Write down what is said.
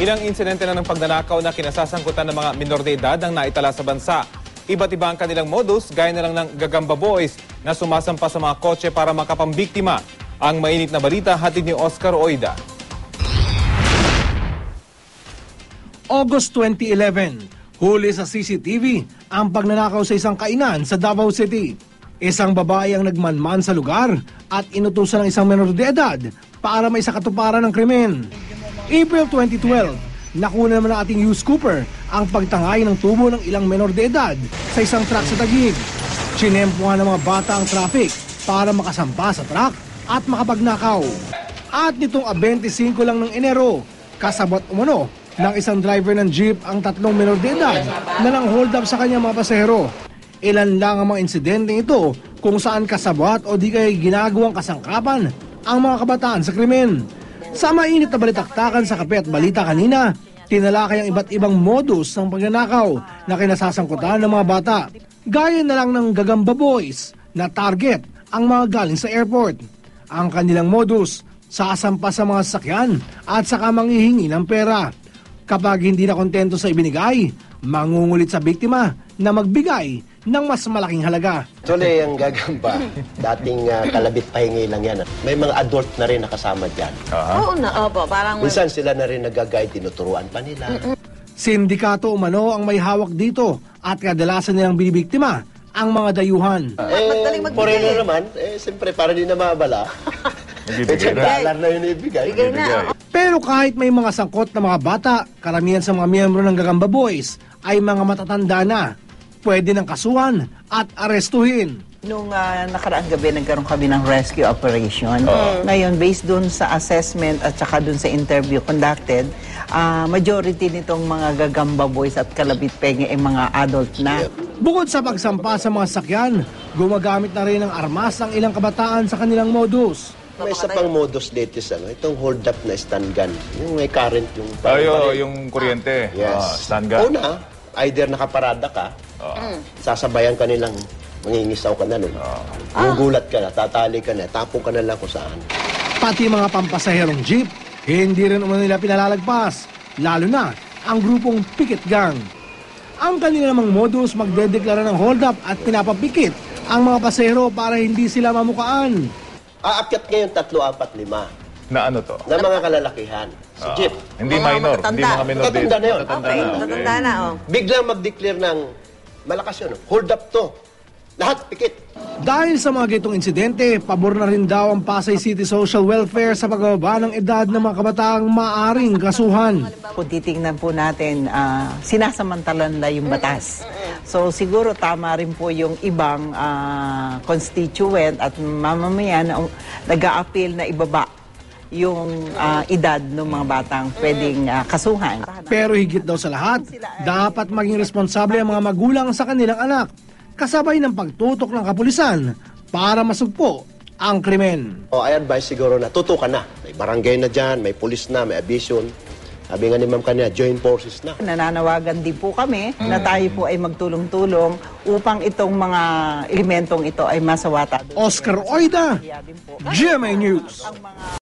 Ilang insidente na ng pagnanakaw na kinasasangkutan ng mga minor de edad ang naitala sa bansa. Iba't iba ang kanilang modus, gaya na lang ng gagamba boys na sumasampa sa mga kotse para makapambiktima. Ang mainit na balita hatid ni Oscar Oida. August 2011, huli sa CCTV ang pagnanakaw sa isang kainan sa Davao City. Isang babae ang nagmanman sa lugar at inutusan ng isang menor de edad para may sakatuparan ng krimen. April 2012, nakuna naman ng ating Hughes Cooper ang pagtangay ng tubo ng ilang menor de edad sa isang truck sa Taguig. Sinempuhan ng mga bata ang traffic para makasampa sa truck at makapagnakaw. At nitong 25 lang ng Enero, kasabot umano ng isang driver ng jeep ang tatlong menor de edad na nang hold up sa kanyang mga pasahero. Ilan lang ang mga insidente ito kung saan kasabwat o di kaya ginagawang kasangkapan ang mga kabataan sa krimen. Sa mainit na balitaktakan sa Kape at Balita kanina, tinalakay ang iba't ibang modus ng pagnanakaw na kinasasangkutan ng mga bata. Gaya na lang ng gagamba boys na target ang mga galing sa airport. Ang kanilang modus, sasampa sa mga sasakyan at saka manghihingi ng pera. Kapag hindi na kontento sa ibinigay, mangungulit sa biktima na magbigay ng mas malaking halaga. Actually, ang gagamba, dating kalabit pahingi lang yan. May mga adult na rin nakasama dyan. Oo na, opo. Parang... Minsan sila na rin nagagay, tinuturuan pa nila. Sindikato umano ang may hawak dito at kadalasan nilang binibiktima ang mga dayuhan. Foreigner naman, siyempre para di na mabala. $1 na yun ibigay. Pero kahit may mga sangkot na mga bata, karamihan sa mga miyembro ng Gagamba Boys ay mga matatanda na. Pwede ng kasuhan at arestuhin. Nung nakaraang gabi, nagkaroon kami ng rescue operation. Ngayon, based dun sa assessment at saka dun sa interview conducted, majority nitong mga Gagamba Boys at Kalabit Penge ay mga adult na. Bukod sa pagsampa sa mga sakyan, gumagamit na rin ng armas ang ilang kabataan sa kanilang modus. May isa pang modus latest, itong hold up na stun gun. Yung may current, yung... yung kuryente. Yes. Stun gun. Una, either nakaparada ka, sasabayan ka nilang mangingisaw ka na nun. Gugulat ka na, tatali ka na, tapong ka na lang kung saan. Pati mga pampasaherong jeep, hindi rin umano nila pinalalagpas, lalo na ang grupong picket gang. Ang kanila namang modus, magdedeklara ng hold up at pinapapikit ang mga pasahero para hindi sila mamukaan. Aakyat ngayon 3, 4, 5. Na ano to? Na mga kalalakihan. Sa jeep. Hindi minor, hindi mga minor de Matatanda na yun. Matatanda na, Biglang mag-declare ng malakas yun. Hold up to. Lahat pikit. Dahil sa mga gitong insidente, pabor na rin daw ang Pasay City Social Welfare sa pagbaba ng edad ng mga kabataang maaring kasuhan. Kung titingnan po natin, sinasamantalan na yung batas. So siguro tama rin po yung ibang constituent at mamamayan na nag-a-appeal na ibaba yung edad ng mga batang pwedeng kasuhan. Pero higit daw sa lahat, dapat maging responsable ang mga magulang sa kanilang anak, kasabay ng pagtutok ng kapulisan para masugpo ang krimen. I advise siguro na tutukan na. May barangay na dyan, may pulis na, may aviation. Sabi nga ni Ma'am kanina, joint forces na. Nananawagan din po kami na tayo po ay magtulong-tulong upang itong mga elementong ito ay masawata. Oscar Oida, GMA News.